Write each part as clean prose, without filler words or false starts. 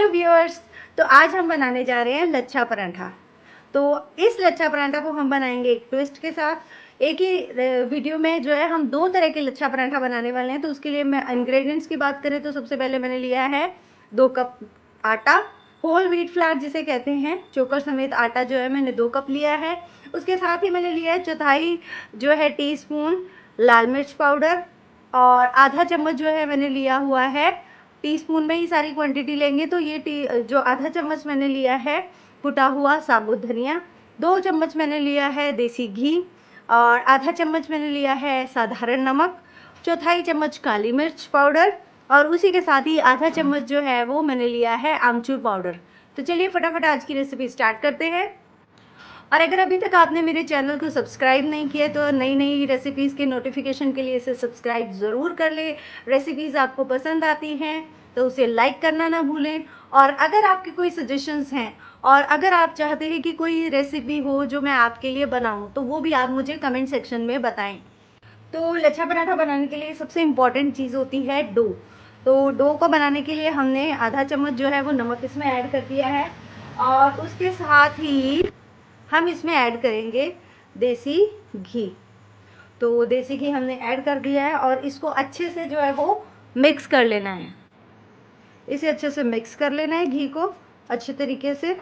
Hello viewers. तो आज हम बनाने जा रहे हैं लच्छा पराठा। तो इस लच्छा पराठा को हम बनाएंगे एक ट्विस्ट के साथ। एक ही वीडियो में जो है हम दो तरह के लच्छा पराठा बनाने वाले हैं। तो उसके लिए मैं इंग्रेडिएंट्स की बात करें तो सबसे पहले मैंने लिया है 2 कप आटा, होल व्हीट फ्लावर जिसे कहते हैं, चोकर समेत आटा जो है मैंने 2 कप लिया है। उसके साथ ही मैंने लिया है चौथाई जो है टीस्पून लाल मिर्च पाउडर, और आधा चम्मच जो है मैंने लिया हुआ है, टीस्पून में ही सारी क्वांटिटी लेंगे तो ये जो आधा चम्मच मैंने लिया है कुटा हुआ साबुत धनिया, 2 चम्मच मैंने लिया है देसी घी, और आधा चम्मच मैंने लिया है साधारण नमक, चौथाई चम्मच काली मिर्च पाउडर, और उसी के साथ ही आधा चम्मच जो है वो मैंने लिया है आमचूर पाउडर। तो चलिए फटाफट आज की रेसिपी स्टार्ट करते हैं। और अगर अभी तक आपने मेरे चैनल को सब्सक्राइब नहीं किया तो नई नई रेसिपीज़ के नोटिफिकेशन के लिए इसे सब्सक्राइब ज़रूर कर लें। रेसिपीज़ आपको पसंद आती हैं तो उसे लाइक करना ना भूलें। और अगर आपके कोई सजेशंस हैं और अगर आप चाहते हैं कि कोई रेसिपी हो जो मैं आपके लिए बनाऊं तो वो भी आप मुझे कमेंट सेक्शन में बताएं। तो लच्छा पराठा बनाने के लिए सबसे इम्पॉर्टेंट चीज़ होती है डो। तो डो को बनाने के लिए हमने आधा चम्मच जो है वो नमक इसमें ऐड कर दिया है, और उसके साथ ही हम इसमें ऐड करेंगे देसी घी। तो देसी घी हमने ऐड कर दिया है और इसको अच्छे से जो है वो मिक्स कर लेना है। इसे अच्छे से मिक्स कर लेना है घी को अच्छे तरीके से।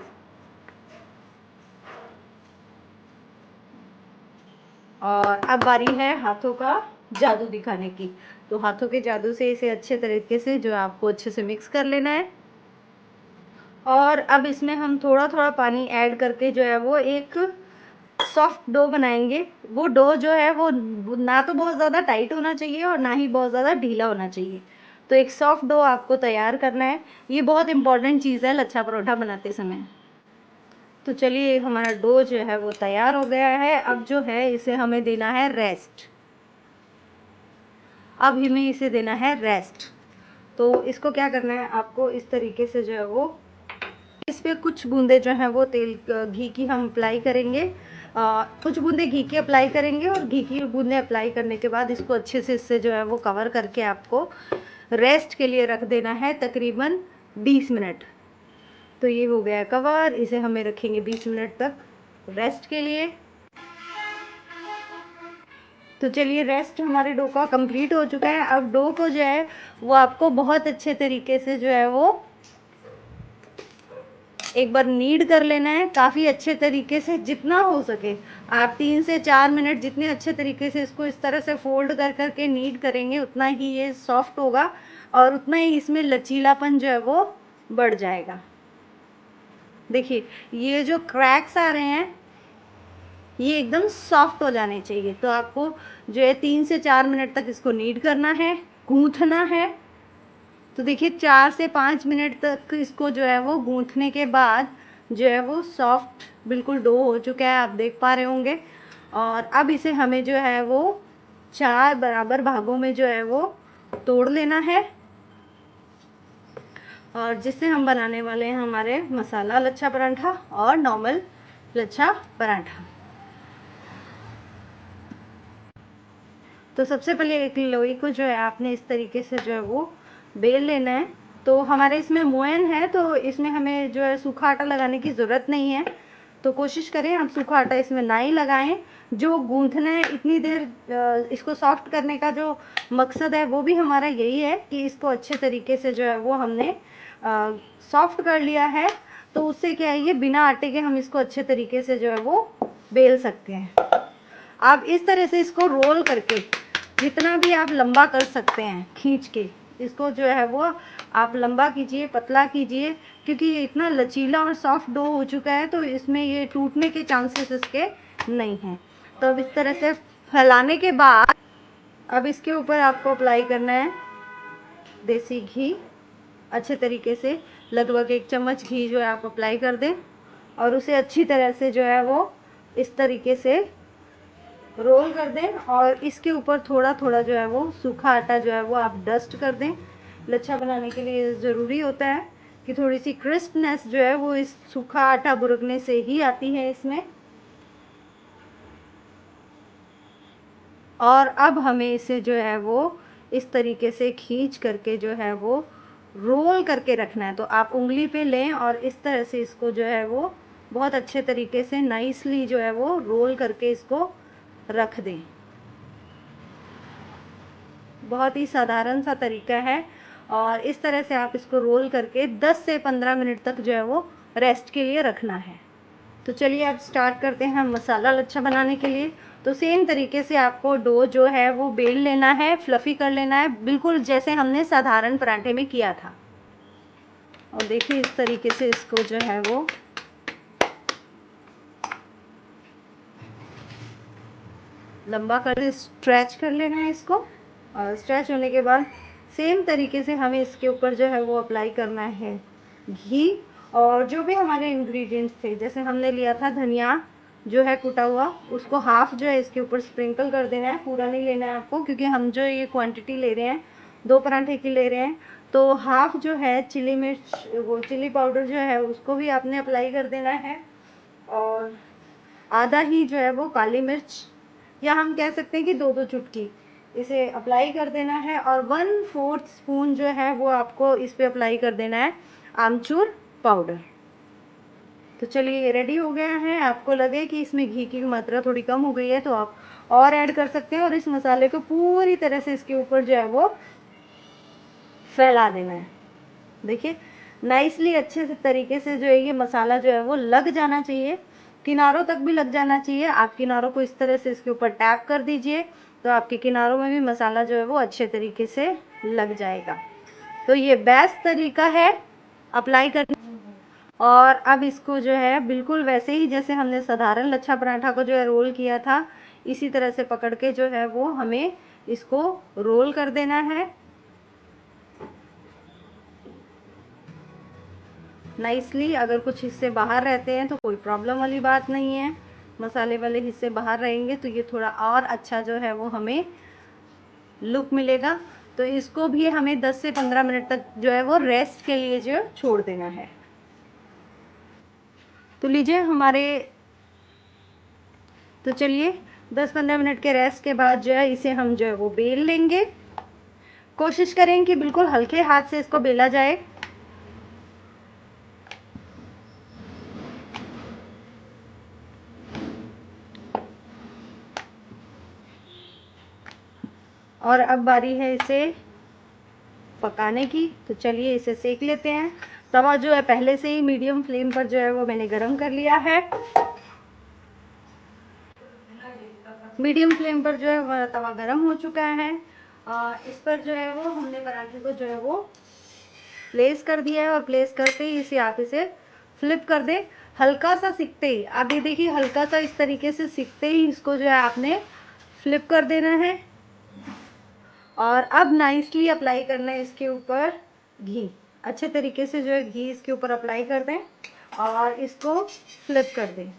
और अब बारी है हाथों का जादू दिखाने की। तो हाथों के जादू से इसे अच्छे तरीके से जो आपको अच्छे से मिक्स कर लेना है। और अब इसमें हम थोड़ा थोड़ा पानी ऐड करके जो है वो एक सॉफ्ट डो बनाएंगे। वो डो जो है वो ना तो बहुत ज़्यादा टाइट होना चाहिए और ना ही बहुत ज़्यादा ढीला होना चाहिए। तो एक सॉफ्ट डो आपको तैयार करना है। ये बहुत इंपॉर्टेंट चीज़ है लच्छा परोठा बनाते समय। तो चलिए हमारा डो जो है वो तैयार हो गया है। अब जो है इसे हमें देना है रेस्ट। अब हमें इसे देना है रेस्ट। तो इसको क्या करना है, आपको इस तरीके से जो है वो इस पे कुछ बूंदे जो है वो घी की हम अप्लाई करेंगे। कुछ बूंदे घी की अप्लाई करेंगे और घी की बूंदे अप्लाई करने के बाद इसको अच्छे से इससे जो है वो कवर करके आपको रेस्ट के लिए रख देना है तकरीबन 20 मिनट। तो ये हो गया कवर, इसे हमें रखेंगे 20 मिनट तक रेस्ट के लिए। तो चलिए रेस्ट हमारे डो का कंप्लीट हो चुका है। अब डो को जो है वो आपको बहुत अच्छे तरीके से जो है वो एक बार नीड कर लेना है, काफ़ी अच्छे तरीके से जितना हो सके। आप 3 से 4 मिनट जितने अच्छे तरीके से इसको इस तरह से फोल्ड कर करके नीड करेंगे उतना ही ये सॉफ्ट होगा और उतना ही इसमें लचीलापन जो है वो बढ़ जाएगा। देखिए ये जो क्रैक्स आ रहे हैं ये एकदम सॉफ्ट हो जाने चाहिए। तो आपको जो है 3 से 4 मिनट तक इसको नीड करना है, गूँथना है। तो देखिए 4 से 5 मिनट तक इसको जो है वो गूँथने के बाद जो है वो सॉफ्ट बिल्कुल डो हो चुका है, आप देख पा रहे होंगे। और अब इसे हमें जो है वो 4 बराबर भागों में जो है वो तोड़ लेना है, और जिससे हम बनाने वाले हैं हमारे मसाला लच्छा पराठा और नॉर्मल लच्छा पराठा। तो सबसे पहले एक लोई को जो है आपने इस तरीके से जो है वो बेल लेना है। तो हमारे इसमें मोयन है तो इसमें हमें जो है सूखा आटा लगाने की ज़रूरत नहीं है। तो कोशिश करें आप सूखा आटा इसमें ना ही लगाएं। जो गूंथना है इतनी देर इसको सॉफ्ट करने का जो मकसद है वो भी हमारा यही है कि इसको अच्छे तरीके से जो है वो हमने सॉफ्ट कर लिया है। तो उससे क्या है, ये बिना आटे के हम इसको अच्छे तरीके से जो है वो बेल सकते हैं। आप इस तरह से इसको रोल करके जितना भी आप लंबा कर सकते हैं खींच के इसको जो है वो आप लंबा कीजिए, पतला कीजिए, क्योंकि ये इतना लचीला और सॉफ्ट डो हो चुका है तो इसमें ये टूटने के चांसेस इसके नहीं हैं। तो अब इस तरह से फैलाने के बाद अब इसके ऊपर आपको अप्लाई करना है देसी घी। अच्छे तरीके से लगभग 1 चम्मच घी जो है आप अप्लाई कर दें और उसे अच्छी तरह से जो है वो इस तरीके से रोल कर दें। और इसके ऊपर थोड़ा थोड़ा जो है वो सूखा आटा जो है वो आप डस्ट कर दें। लच्छा बनाने के लिए ज़रूरी होता है कि थोड़ी सी क्रिस्पनेस जो है वो इस सूखा आटा बुरकने से ही आती है इसमें। और अब हमें इसे जो है वो इस तरीके से खींच करके जो है वो रोल करके रखना है। तो आप उंगली पे लें और इस तरह से इसको जो है वो बहुत अच्छे तरीके से नाइसली जो है वो रोल करके इसको रख दें। बहुत ही साधारण सा तरीका है और इस तरह से आप इसको रोल करके 10 से 15 मिनट तक जो है वो रेस्ट के लिए रखना है। तो चलिए अब स्टार्ट करते हैं हम मसाला लच्छा बनाने के लिए। तो सेम तरीके से आपको डो जो है वो बेल लेना है, फ्लफ़ी कर लेना है, बिल्कुल जैसे हमने साधारण पराठे में किया था। और देखिए इस तरीके से इसको जो है वो लंबा कर स्ट्रेच कर लेना है इसको। और स्ट्रेच होने के बाद सेम तरीके से हमें इसके ऊपर जो है वो अप्लाई करना है घी। और जो भी हमारे इंग्रेडिएंट्स थे, जैसे हमने लिया था धनिया जो है कुटा हुआ, उसको हाफ जो है इसके ऊपर स्प्रिंकल कर देना है, पूरा नहीं लेना है आपको, क्योंकि हम जो ये क्वांटिटी ले रहे हैं 2 पराठे की ले रहे हैं। तो हाफ जो है चिली मिर्च, वो चिली पाउडर जो है उसको भी आपने अप्लाई कर देना है। और आधा ही जो है वो काली मिर्च, या हम कह सकते हैं कि 2-2 चुटकी इसे अप्लाई कर देना है। और 1/4 स्पून जो है वो आपको इस पे अप्लाई कर देना है आमचूर पाउडर। तो चलिए ये रेडी हो गया है। आपको लगे कि इसमें घी की मात्रा थोड़ी कम हो गई है तो आप और ऐड कर सकते हैं और इस मसाले को पूरी तरह से इसके ऊपर जो है वो फैला देना है। देखिए नाइसली अच्छे से तरीके से जो है ये मसाला जो है वो लग जाना चाहिए, किनारों तक भी लग जाना चाहिए। आप किनारों को इस तरह से इसके ऊपर टैप कर दीजिए तो आपके किनारों में भी मसाला जो है वो अच्छे तरीके से लग जाएगा। तो ये बेस्ट तरीका है अप्लाई करने। और अब इसको जो है बिल्कुल वैसे ही जैसे हमने साधारण लच्छा पराठा को जो है रोल किया था, इसी तरह से पकड़ के जो है वो हमें इसको रोल कर देना है नाइसली। अगर कुछ हिस्से बाहर रहते हैं तो कोई प्रॉब्लम वाली बात नहीं है, मसाले वाले हिस्से बाहर रहेंगे तो ये थोड़ा और अच्छा जो है वो हमें लुक मिलेगा। तो इसको भी हमें 10 से 15 मिनट तक जो है वो रेस्ट के लिए जो छोड़ देना है। तो लीजिए हमारे, तो चलिए 10-15 मिनट के रेस्ट के बाद जो है इसे हम जो है वो बेल लेंगे। कोशिश करें कि बिल्कुल हल्के हाथ से इसको बेला जाए। और अब बारी है इसे पकाने की। तो चलिए इसे सेक लेते हैं। तवा जो है पहले से ही मीडियम फ्लेम पर जो है वो मैंने गरम कर लिया है। मीडियम फ्लेम पर जो है वो तवा गरम हो चुका है। इस पर जो है वो हमने पराठे को जो है वो प्लेस कर दिया है और प्लेस करते ही इसे आप इसे फ्लिप कर दें। हल्का सा सिकते ही, आप ये देखिए हल्का सा इस तरीके से सिकते ही इसको जो है आपने फ्लिप कर देना है। और अब नाइसली अप्लाई करना है इसके ऊपर घी। अच्छे तरीके से जो है घी इसके ऊपर अप्लाई कर दें और इसको फ्लिप कर दें।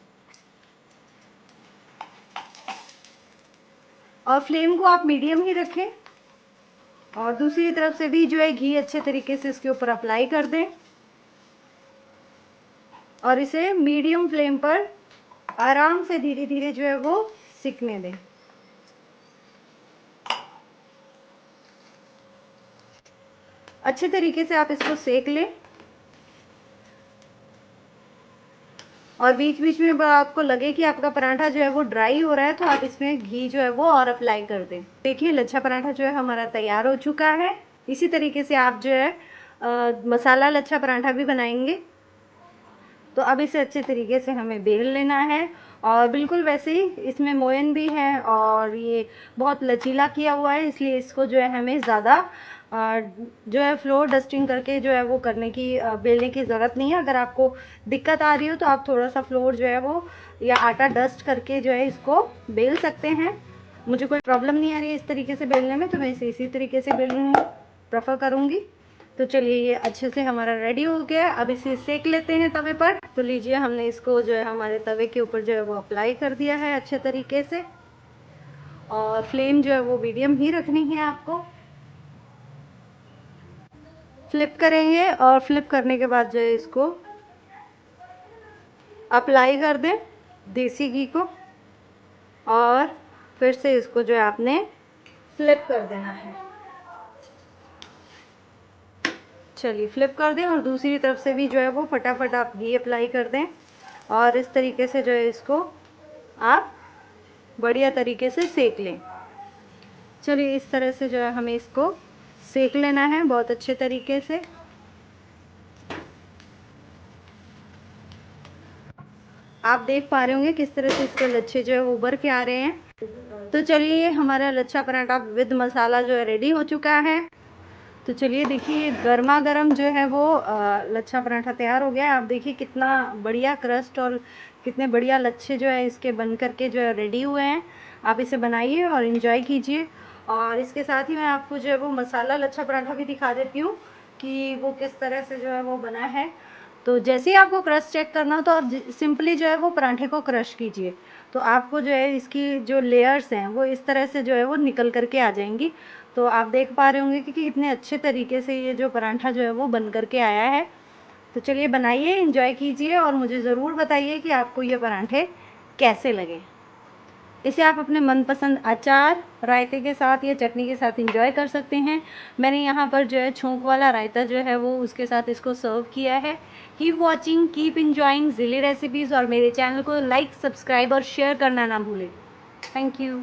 और फ्लेम को आप मीडियम ही रखें और दूसरी तरफ से भी जो है घी अच्छे तरीके से इसके ऊपर अप्लाई कर दें और इसे मीडियम फ्लेम पर आराम से धीरे धीरे जो है वो सिकने दें। अच्छे तरीके से आप इसको सेक लें और बीच बीच में आपको लगे कि आपका पराठा जो है वो ड्राई हो रहा है तो आप इसमें घी जो है वो और अप्लाई कर दें। देखिए लच्छा पराठा जो है हमारा तैयार हो चुका है। इसी तरीके से आप जो है मसाला लच्छा पराठा भी बनाएंगे। तो अब इसे अच्छे तरीके से हमें बेल लेना है और बिल्कुल वैसे ही इसमें मोयन भी है और ये बहुत लचीला किया हुआ है, इसलिए इसको जो है हमें ज़्यादा जो है फ्लोर डस्टिंग करके जो है वो करने की बेलने की ज़रूरत नहीं है। अगर आपको दिक्कत आ रही हो तो आप थोड़ा सा फ्लोर जो है वो या आटा डस्ट करके जो है इसको बेल सकते हैं। मुझे कोई प्रॉब्लम नहीं आ रही है इस तरीके से बेलने में, तो मैं इसे इसी तरीके से बेलना प्रेफर करूँगी। तो चलिए ये अच्छे से हमारा रेडी हो गया। अब इसे सेक लेते हैं तवे पर। तो लीजिए हमने इसको जो है हमारे तवे के ऊपर जो है वो अप्लाई कर दिया है अच्छे तरीके से और फ्लेम जो है वो मीडियम ही रखनी है आपको। फ्लिप करेंगे और फ्लिप करने के बाद जो है इसको अप्लाई कर दें देसी घी को और फिर से इसको जो है आपने फ्लिप कर देना है। चलिए फ्लिप कर दें और दूसरी तरफ से भी जो है वो फटाफट आप घी अप्लाई कर दें और इस तरीके से जो है इसको आप बढ़िया तरीके से सेक लें। चलिए इस तरह से जो है हमें इसको सेक लेना है बहुत अच्छे तरीके से। आप देख पा रहे होंगे किस तरह से इसके लच्छे जो है वो उभर के आ रहे हैं। तो चलिए हमारा लच्छा पराठा विद मसाला जो है रेडी हो चुका है। तो चलिए देखिए गर्मा गर्म जो है वो लच्छा पराठा तैयार हो गया है। आप देखिए कितना बढ़िया क्रस्ट और कितने बढ़िया लच्छे जो है इसके बन करके जो है रेडी हुए हैं। आप इसे बनाइए और इन्जॉय कीजिए। और इसके साथ ही मैं आपको जो है वो मसाला लच्छा पराठा भी दिखा देती हूँ कि वो किस तरह से जो है वो बना है। तो जैसे ही आपको क्रस्ट चेक करना हो तो आप सिंपली जो है वो पराठे को क्रश कीजिए, तो आपको जो है इसकी जो लेयर्स हैं वो इस तरह से जो है वो निकल करके आ जाएंगी। तो आप देख पा रहे होंगे कि कितने अच्छे तरीके से ये जो पराठा जो है वो बन करके आया है। तो चलिए बनाइए, एंजॉय कीजिए और मुझे ज़रूर बताइए कि आपको ये पराठे कैसे लगे। इसे आप अपने मनपसंद अचार, रायते के साथ या चटनी के साथ एंजॉय कर सकते हैं। मैंने यहाँ पर जो है छोंक वाला रायता जो है वो उसके साथ इसको सर्व किया है। कीप वॉचिंग, कीप इंजॉइंग ज़िली रेसिपीज़ और मेरे चैनल को लाइक, सब्सक्राइब और शेयर करना ना भूलें। Thank you.